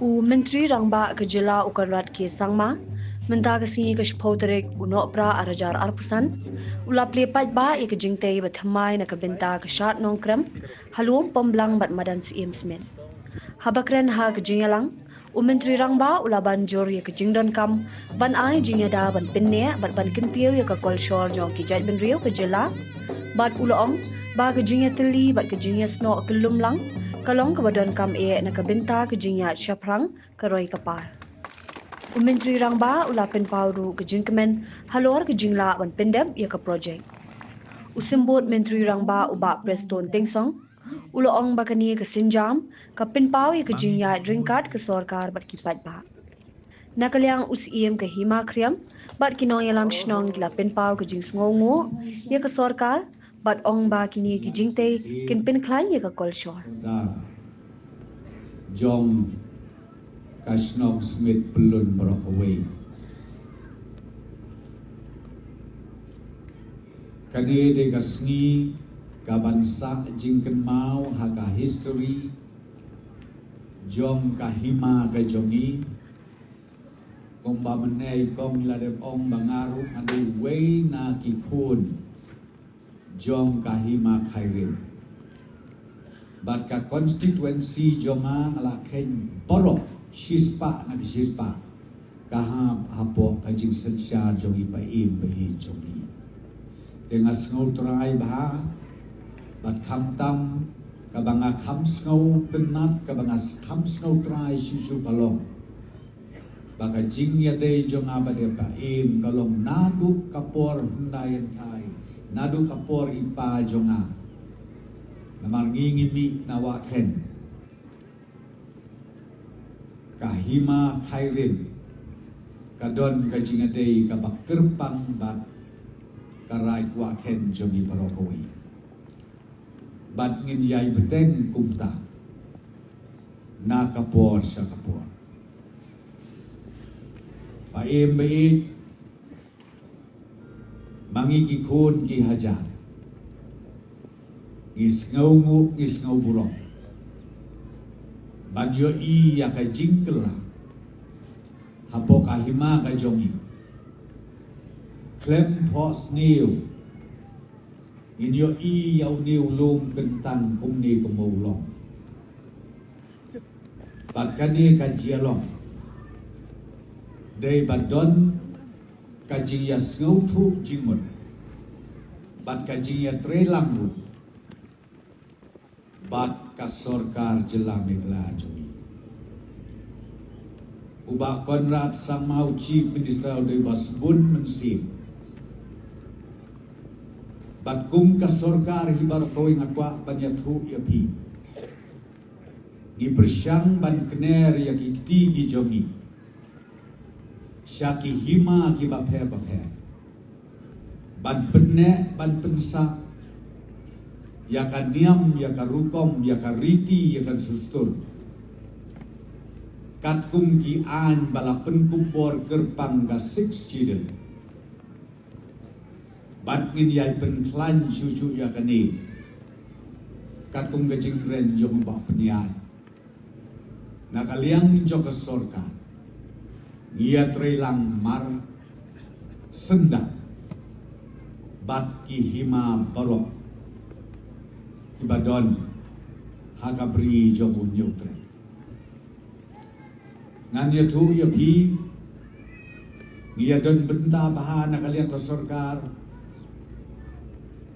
Menteri Rangba ke Jela Ukarat ke Sangma, menta ke sini ke Shpauterek Unopra Arajar Arpusan, Ulaple Paidbah Iar ke Jingtei Bathamai na ke benta ke Shat Nongkrem, Haluom Pomblang Bat Madan Siem Smen. Habakren ha ke Jingalang, Menteri Rangba Ulaban Jor Iar ke Jingdon Kam, Ban Ai Jingada Ban Pinne, Bat Ban Kintiau Iar ke Kolshor Jong ki Jait Ben Rio ke Jela, Bat Ulaong, Ba ke Jingateli, Bat ke Jingasno ke Lumlang, Kalong ke badan kam na kabinta ke jinya syaprang ke roi kapal. Menteri Rangba ulapin paudu ke jingkemen halor ke jingla wan pendem ia ke projek. Usimbut Menteri Rangba uba Preston Tengsong uloong bakani ke sinjam ke pinpau ia ke jinya dringkat ke sorkar bat kipat ba. Nakaliang usiem ke hima kriam bat kinong yalam shnong gila pinpau ke jing sngongo ia ke sorkar bat ong ba kini ke jingte kin pinklan ia ke kolshor. Jong Kashnok Smith Pelun Brokaway. Kani de kasngi kabansa jingken mau haka history Jong kahima ka jongi kong bamenay kong ladem ong bangaru andi way na kikun Jong kahima khairin. Bat ka constituency jonga ngalaken borok shispa na shispa kaham hapo kajing sensya jongi paim behi jongi dengan snow try bah bat kamtam kabanga kam snow tenat kabanga kam snow try susu kalong baka jingya day jonga bade paim kalong nadu kapor hundayan thai nadu kapor ipa jonga namang ngingimi nawaken kahima khairin kadon kajingadei kabakkerpang bat karai waken jomi barokawi bat ngin yai beteng kumta na kapor sa kapor paem beit mangikikun ki hajar ngis ngau burong banyo i ya ka jingkela hapo kahima ka jongi klem pos niu inyo i yau niu lum kentang kum ni kemulong bat kani ka jialong dei badon ka jia ngau thu jingmut bat ka jia trelang ru bat ka sorkar jela Meghalaya jongi uba Konrad sang mau chief minister de basbun mensi bat kum ka sorkar hibar kawing akwa banyathu yapi ni bersyang ban kner ya kiti ki jongi syaki hima ki baphe ban penne ban pensa ya kan diam, ya kan rukom, ya kan riti, ya kan sustur. Kat kum ki an bala penkupor gerpang ka 6 chidel. Bat ngin yai penklan susu ya kan ni. Kat kum ka jingkren jom bak penian. Nakaliang jok sorka. Ngia trelang mar sendak. Bat ki hima barok. Kibadon hakabri jomu nyutre nganya tu ya pi ngia don benta bahana kalian ke sorkar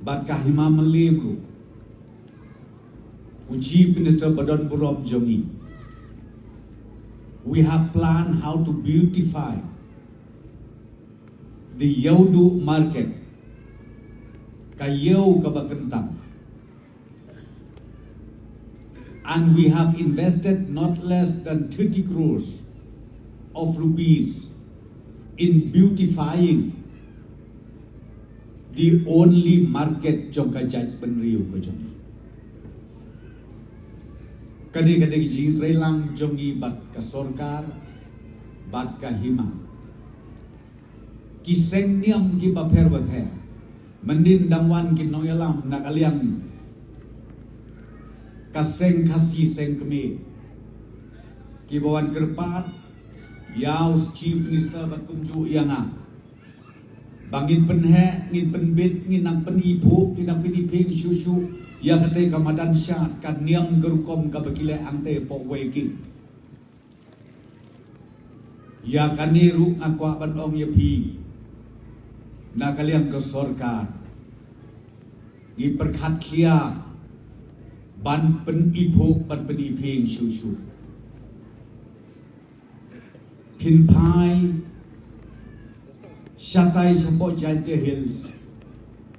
bat kahima melimru uji minister badon burom jongi we have planned how to beautify the Yaudu market kayau kabakentang. And we have invested not less than 30 crores of rupees in beautifying the only market jongka jait penriu ko jongi. Kadi ji trelang jongi bat ka sorkar bat ka hima. Kiseng niam ki bapher mendin dangwan ki noyalam nakaliang kaseng kasi seng kami Kibawan kerpat, Yaus Chief Minister Batumju Yanga. Bangin penhe, ngin penbit, ngin nang penipu, ngin nang peniping susu, ya kate kamadan syat, kan niang gerukom kabakile angte po weki. Ya kaniru akwa bandong ya pi, na kaliang kesorkan. Jingpyrkhat kia, ban penipu, ban peniping susu. Pinpai, Syatai sempo jante hills.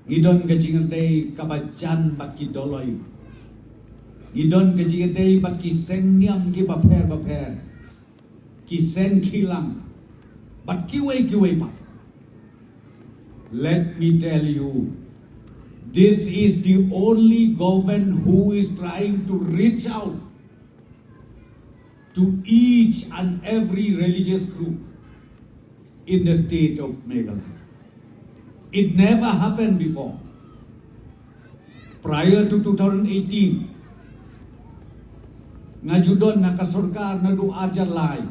Ngidon kajingate kabajan bat ki doloi. Ngidon kajingate bat ki sengniam ki baper. Ki sen kilang. Bat kiwe pat. Let me tell you, this is the only government who is trying to reach out to each and every religious group in the state of Meghalaya. It never happened before. Prior to 2018, ngajudon nakasurkar na doa jalay.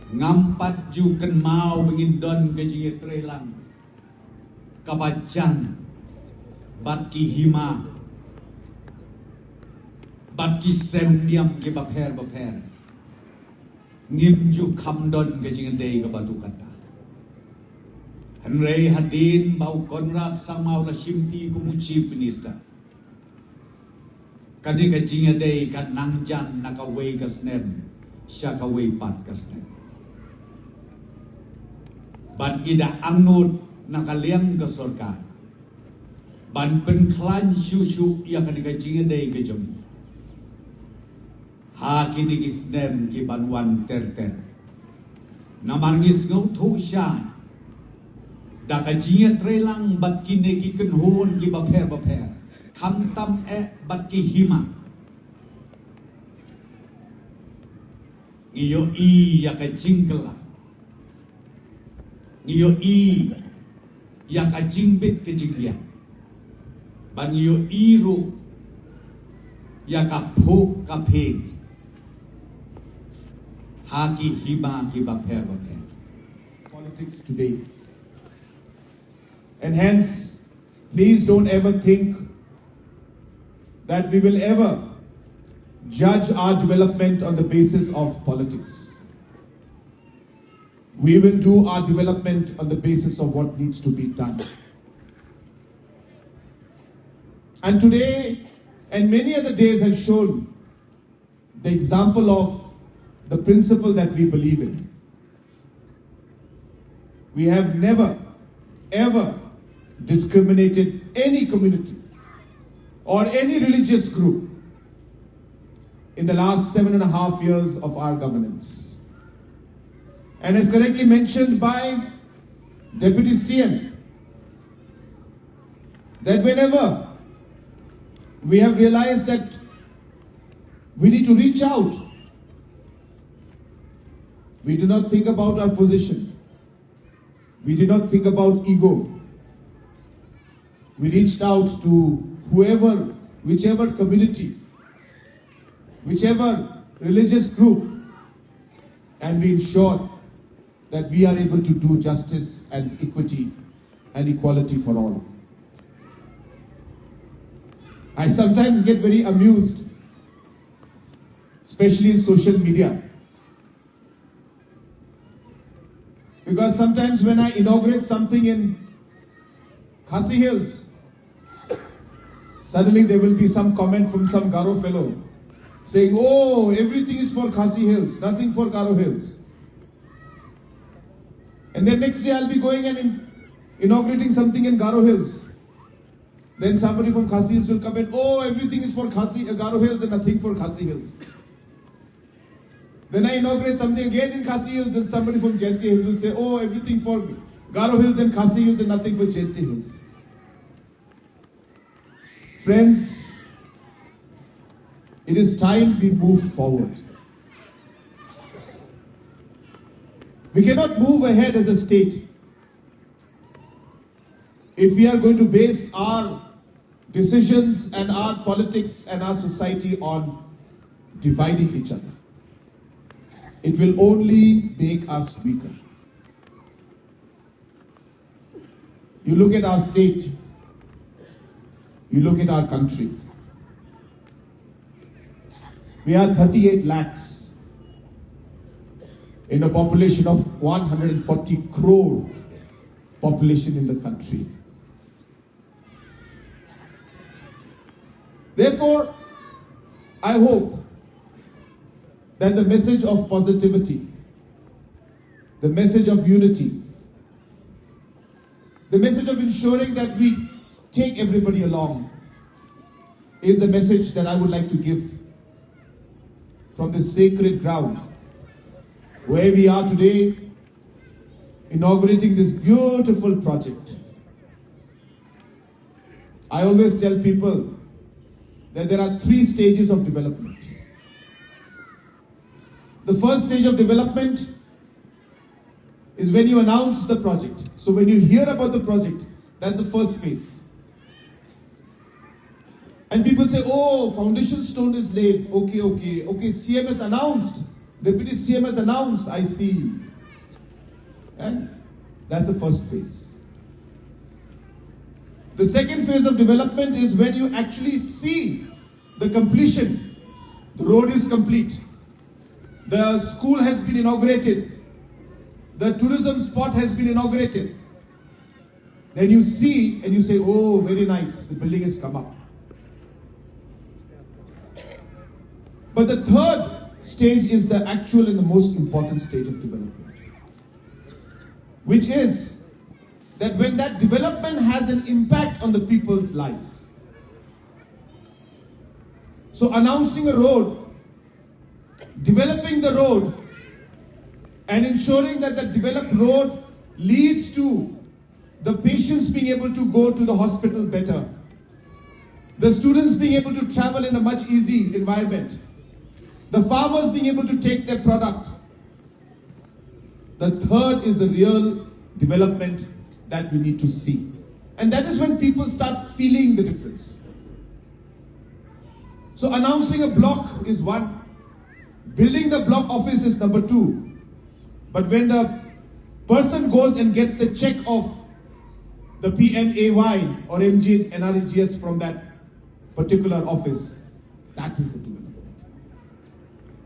Ngampat ju kenmau bengindon kejinget relang. Kabajan, bat ki hima, bat ki semniam ki baper. Ngimju kamdon kejingandei ke batu kata. Henry hadin bau konrad samau la shimpi kumu chief minister. Kani kejingandei kan nangjan nakawei kasnem, syakawei pat kasnem. Ban ida angnut nakaliang kesorkan. Ban penklan syusuk yang kani kejingandei kejomi. Ha kini kisdem ki banwan ter. Namangis ngau thu syai. Da kajiya trelang bat kini ki kenhun ki baper. Kam tam bat ki hima. Ngiyo i ya ka jingkela. Ngiyo i ya ka jingbit ke jingya. Ban ngiyo i ru ya ka pu ka ping. Haki hiba ki baper. Politics today. And hence, please don't ever think that we will ever judge our development on the basis of politics. We will do our development on the basis of what needs to be done. And today, and many other days have shown the example of the principle that we believe in. We have never, ever discriminated any community or any religious group in the last 7.5 years of our governance. And as correctly mentioned by Deputy CM, that whenever we have realized that we need to reach out, we do not think about our position. We do not think about ego. We reached out to whoever, whichever community, whichever religious group, and we ensured that we are able to do justice and equity and equality for all. I sometimes get very amused, especially in social media, because sometimes when I inaugurate something in Khasi Hills, suddenly there will be some comment from some Garo fellow saying, oh, everything is for Khasi Hills, nothing for Garo Hills. And then next day I'll be going and inaugurating something in Garo Hills. Then somebody from Khasi Hills will come and, oh, everything is for Garo Hills and nothing for Khasi Hills. Then I inaugurate something again in Khasi Hills and somebody from Jingpyrkhat Hills will say, oh, everything for Garo Hills and Khasi Hills and nothing for Jingpyrkhat Hills. Friends, it is time we move forward. We cannot move ahead as a state if we are going to base our decisions and our politics and our society on dividing each other. it will only make us weaker. You look at our state, you look at our country. We are 38 lakhs in a population of 140 crore population in the country. Therefore, I hope that the message of positivity, the message of unity, the message of ensuring that we take everybody along is the message that I would like to give from this sacred ground where we are today, inaugurating this beautiful project. I always tell people that there are 3 stages of development. The first stage of development is when you announce the project. So when you hear about the project, that's the first phase. And people say, oh, foundation stone is laid. Okay, CM has announced. Deputy CM has announced. I see. And that's the first phase. The second phase of development is when you actually see the completion. The road is complete. The school has been inaugurated. The tourism spot has been inaugurated. Then you see and you say, oh, very nice, the building has come up. But the third stage is the actual and the most important stage of development, which is that when that development has an impact on the people's lives. So announcing a road, developing the road, and ensuring that the developed road leads to the patients being able to go to the hospital better, the students being able to travel in a much easy environment, the farmers being able to take their product. The third is the real development that we need to see. And that is when people start feeling the difference. So announcing a block is one. Building the block office is number 2. But when the person goes and gets the check of the PMAY or MG NRGS from that particular office, that is the development.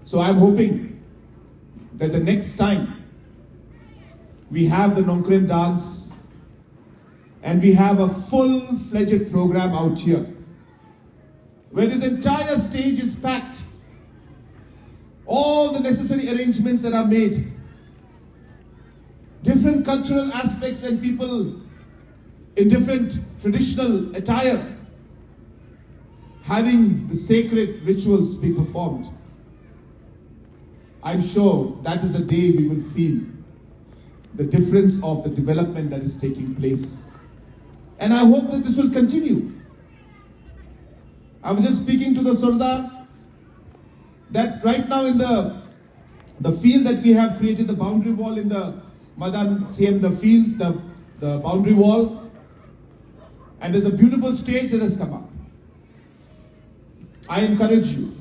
So I'm hoping that the next time we have the Nongkrem dance and we have a full-fledged program out here where this entire stage is packed, all the necessary arrangements that are made, different cultural aspects and people in different traditional attire, having the sacred rituals be performed. I'm sure that is the day we will feel the difference of the development that is taking place. And I hope that this will continue. I was just speaking to the Sardar that right now in the field that we have created, the boundary wall in the Madan CM, the field, the boundary wall, and there's a beautiful stage that has come up. I encourage you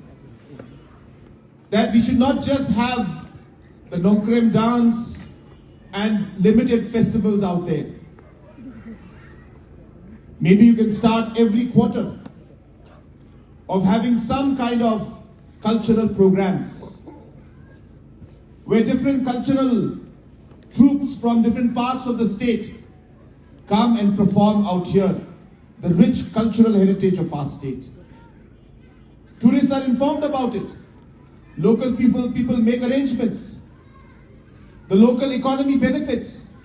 that we should not just have the Nongkrem dance and limited festivals out there. Maybe you can start every quarter of having some kind of cultural programs where different cultural troops from different parts of the state come and perform out here the rich cultural heritage of our state. Tourists are informed about it. Local people make arrangements. The local economy benefits.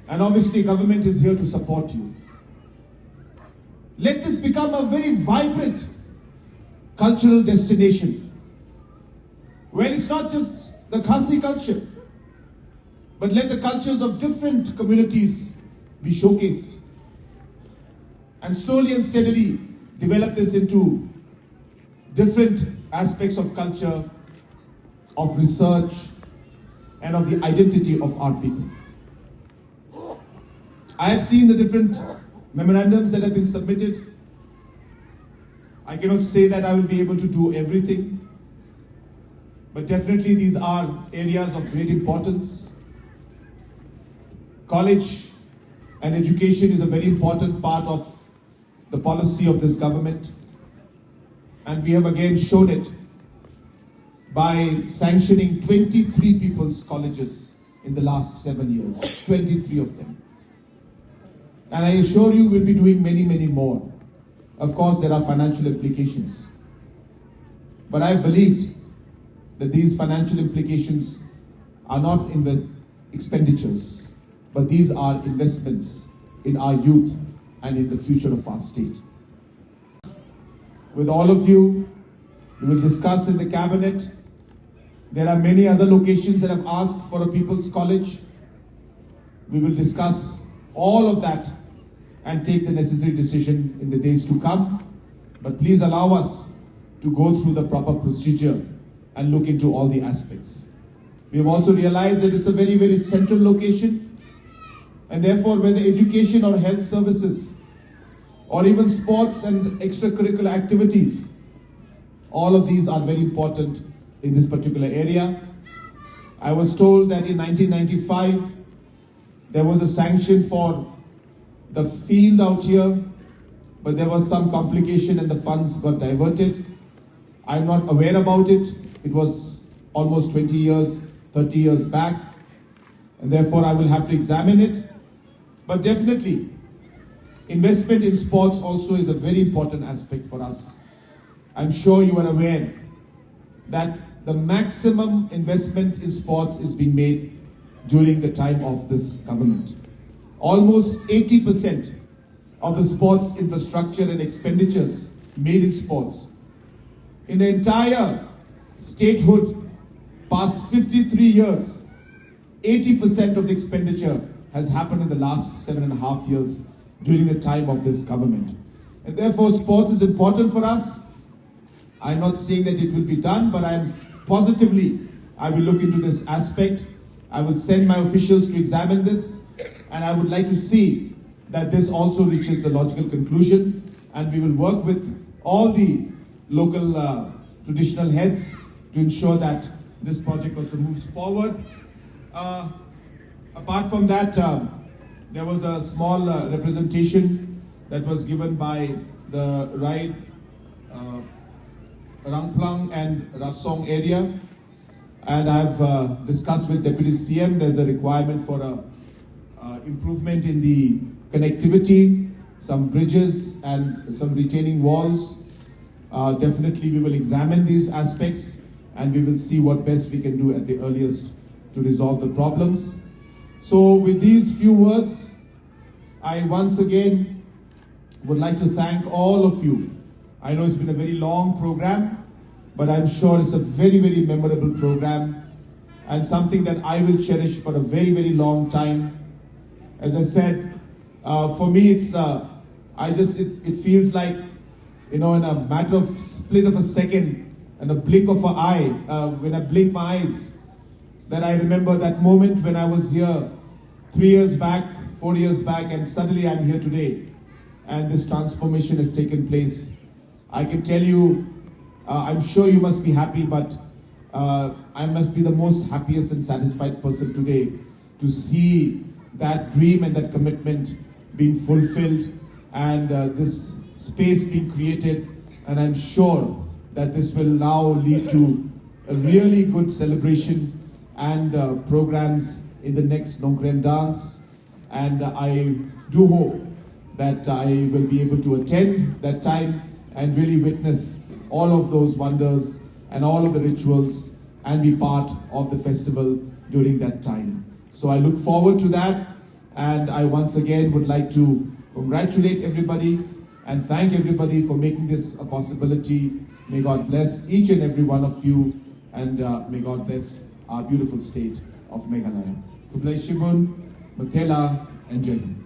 And obviously government is here to support you. Let this become a very vibrant cultural destination where it's not just the Khasi culture, but let the cultures of different communities be showcased. And slowly and steadily develop this into different aspects of culture, of research, and of the identity of our people. I have seen the different memorandums that have been submitted. I cannot say that I will be able to do everything. but definitely these are areas of great importance. College and education is a very important part of the policy of this government, and we have again shown it by sanctioning 23 people's colleges in the last 7 years, 23 of them. And I assure you we'll be doing many, many more. Of course, there are financial implications. But I believed that these financial implications are not expenditures, but these are investments in our youth and in the future of our state. With all of you, we will discuss in the cabinet. There are many other locations that have asked for a people's college. We will discuss all of that and take the necessary decision in the days to come. But please allow us to go through the proper procedure and look into all the aspects. We have also realized that it's a very, very central location, and therefore whether education or health services or even sports and extracurricular activities, all of these are very important in this particular area. I was told that in 1995 there was a sanction for the field out here, but there was some complication and the funds got diverted. I'm not aware about it. It was almost 20 years, 30 years back, and therefore I will have to examine it. But definitely, investment in sports also is a very important aspect for us. I'm sure you are aware that the maximum investment in sports is being made during the time of this government. Almost 80% of the sports infrastructure and expenditures made in sports. In the entire statehood, past 53 years, 80% of the expenditure has happened in the last 7.5 years during the time of this government. And therefore, sports is important for us. I'm not saying that it will be done, but I will look into this aspect. I will send my officials to examine this, and I would like to see that this also reaches the logical conclusion, and we will work with all the local traditional heads to ensure that this project also moves forward. Apart from that, there was a small representation that was given by the Rai, Rangplang and Rasong area, and I've discussed with Deputy CM. There's a requirement for a improvement in the connectivity, some bridges and some retaining walls. Definitely we will examine these aspects and we will see what best we can do at the earliest to resolve the problems. So with these few words, I once again would like to thank all of you. I know it's been a very long program, but I'm sure it's a very, very memorable program and something that I will cherish for a very, very long time. As I said, for me, it's it feels like, you know, in a matter of split of a second and a blink of an eye, when I blink my eyes, that I remember that moment when I was here 3 years back, 4 years back, and suddenly I'm here today. And this transformation has taken place. I can tell you, I'm sure you must be happy, but I must be the most happiest and satisfied person today to see that dream and that commitment being fulfilled and this space being created. And I'm sure that this will now lead to a really good celebration and programs in the next Nongkrem dance. And I do hope that I will be able to attend that time and really witness all of those wonders and all of the rituals and be part of the festival during that time. So I look forward to that, and I once again would like to congratulate everybody and thank everybody for making this a possibility. May God bless each and every one of you, and may God bless our beautiful state of Meghalaya. Kublai Shibun, Mathela, and Jai Hind.